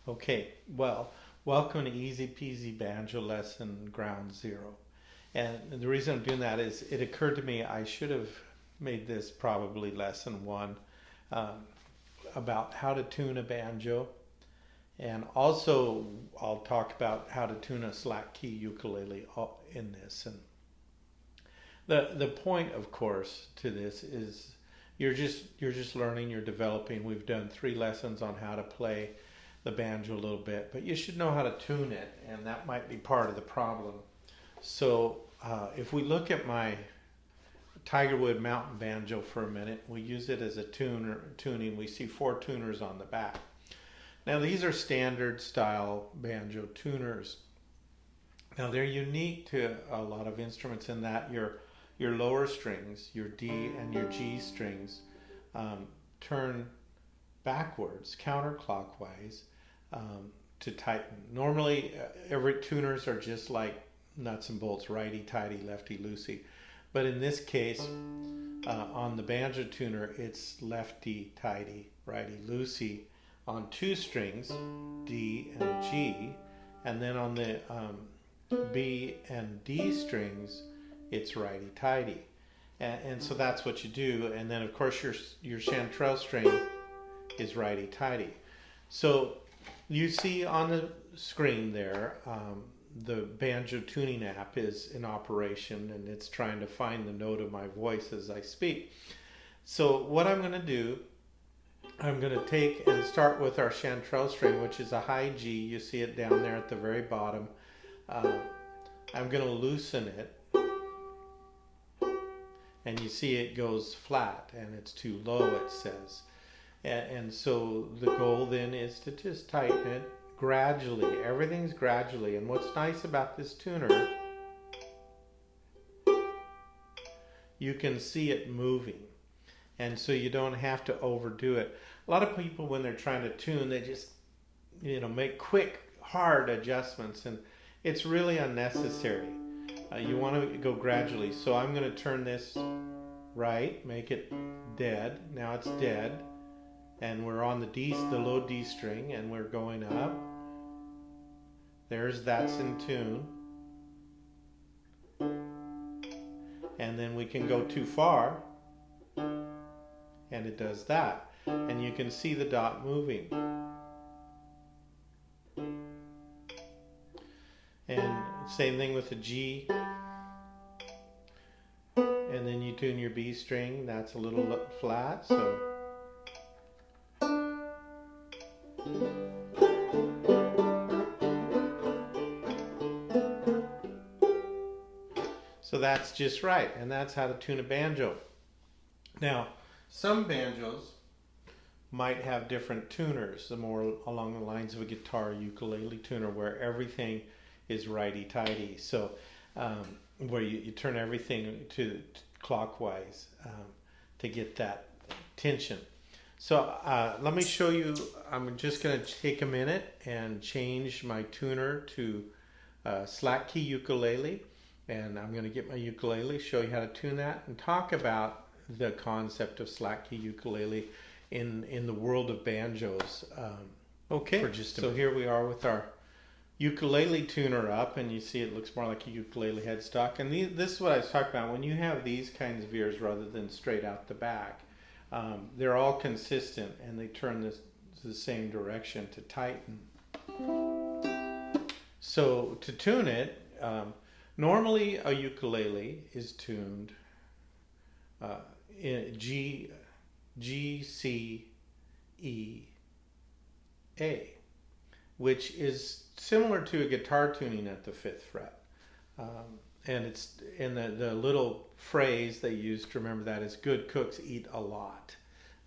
Okay, well, welcome to Easy Peasy Banjo Lesson Ground Zero. And the reason I'm doing that is it occurred to me I should have made this probably lesson one um, about how to tune a banjo. And also, I'll talk about how to tune a slack key ukulele in this. And the point, of course, to this is you're just learning, you're developing. We've done 3 lessons on how to play the banjo a little bit, but you should know how to tune it, and that might be part of the problem. So if we look at my Tigerwood mountain banjo for a minute, we use it as a tuning. We see 4 tuners on the back. Now these are standard style banjo tuners. Now they're unique to a lot of instruments in that your lower strings, your D and your G strings, turn backwards, counterclockwise, to tighten. Normally, every tuners are just like nuts and bolts, righty tighty, lefty loosey. But in this case, on the banjo tuner, it's lefty tighty, righty loosey on 2 strings, D and G, and then on the B and D strings, it's righty tighty. And so that's what you do. And then of course your chanterelle string is righty tighty. So you see on the screen there, the banjo tuning app is in operation, and it's trying to find the note of my voice as I speak. So what I'm going to do, I'm going to take and start with our chanterelle string, which is a high G. You see it down there at the very bottom. I'm going to loosen it, and you see it goes flat and it's too low, it says. And so the goal then is to just tighten it gradually. Everything's gradually. And what's nice about this tuner, you can see it moving. And so you don't have to overdo it. A lot of people, when they're trying to tune, they just, make quick, hard adjustments. And it's really unnecessary. You want to go gradually. So I'm going to turn this right, make it dead. Now it's dead. And we're on the low D string, and we're going up. That's in tune. And then we can go too far, and it does that. And you can see the dot moving. And same thing with the G. And then you tune your B string, that's a little flat, So that's just right, and that's how to tune a banjo. Now, some banjos might have different tuners, more along the lines of a guitar ukulele tuner, where everything is righty-tighty. So where you turn everything to clockwise to get that tension. So let me show you. I'm just going to take a minute and change my tuner to slack key ukulele. And I'm going to get my ukulele, show you how to tune that, and talk about the concept of slack key ukulele in the world of banjos. Okay, so here we are with our ukulele tuner up, and you see it looks more like a ukulele headstock. And this is what I was talking about. When you have these kinds of ears rather than straight out the back, they're all consistent, and they turn the same direction to tighten. So to tune it, normally a ukulele is tuned in G, C, E, A, which is similar to a guitar tuning at the 5th fret. And it's in the little phrase they use to remember that is good cooks eat a lot.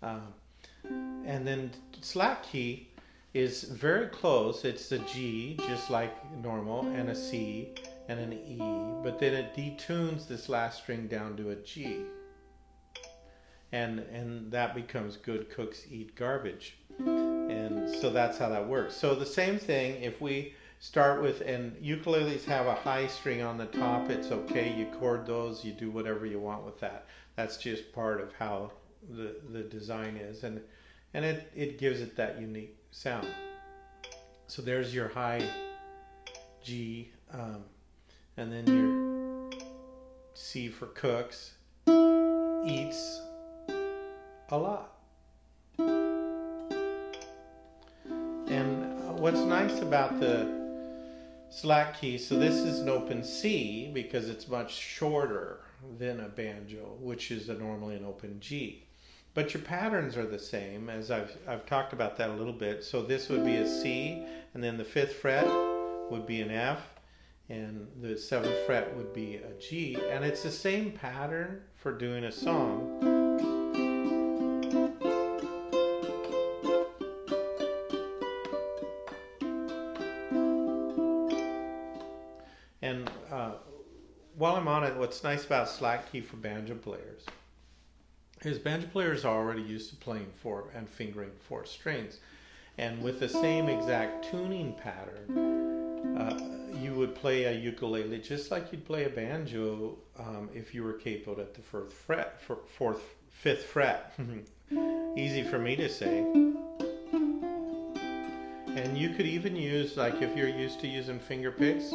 And then slack key is very close. It's a G, just like normal, and a C, and an E, but then it detunes this last string down to a G. And that becomes good cooks eat garbage. And so that's how that works. So the same thing, if we start with, and ukuleles have a high string on the top, it's okay, you chord those, you do whatever you want with that. That's just part of how the design is, and it gives it that unique sound. So there's your high G, and then your C for cooks, eats a lot. And what's nice about the slack key, so this is an open C because it's much shorter than a banjo, which is normally an open G. But your patterns are the same, as I've talked about that a little bit. So this would be a C, and then the 5th fret would be an F, and the 7th fret would be a G. And it's the same pattern for doing a song. And while I'm on it, what's nice about slack key for banjo players is banjo players are already used to playing 4 and fingering 4 strings. And with the same exact tuning pattern, you would play a ukulele just like you'd play a banjo if you were capoed at the 5th fret. Easy for me to say. And you could even use, like if you're used to using finger picks,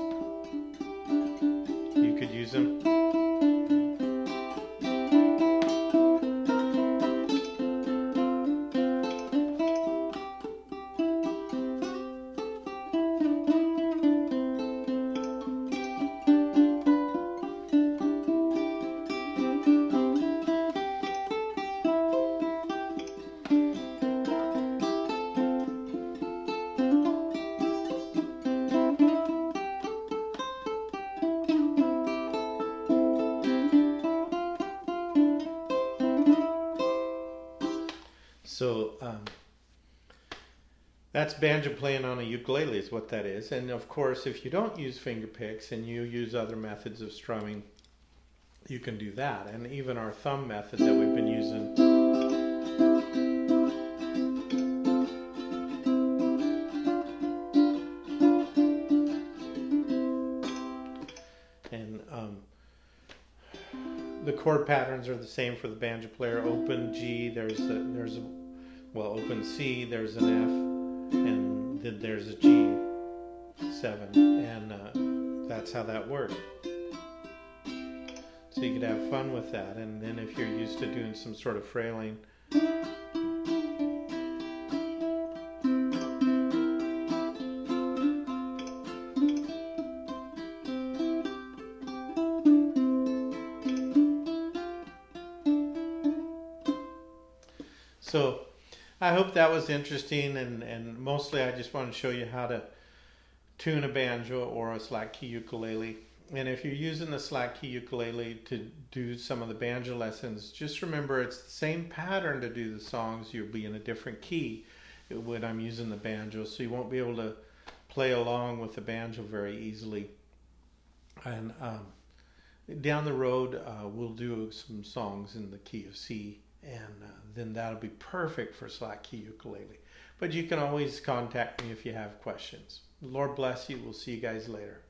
you could use them. So that's banjo playing on a ukulele is what that is. And of course, if you don't use finger picks and you use other methods of strumming, you can do that. And even our thumb method that we've been using. And the chord patterns are the same for the banjo player. Open G, there's a open C, there's an F, and then there's a G7, and that's how that works. So you could have fun with that, and then if you're used to doing some sort of frailing, so I hope that was interesting, and mostly I just want to show you how to tune a banjo or a slack key ukulele. And if you're using the slack key ukulele to do some of the banjo lessons, just remember it's the same pattern to do the songs. You'll be in a different key when I'm using the banjo, so you won't be able to play along with the banjo very easily. And down the road, we'll do some songs in the key of C, and then that'll be perfect for slack key ukulele. But you can always contact me if you have questions. Lord bless you. We'll see you guys later.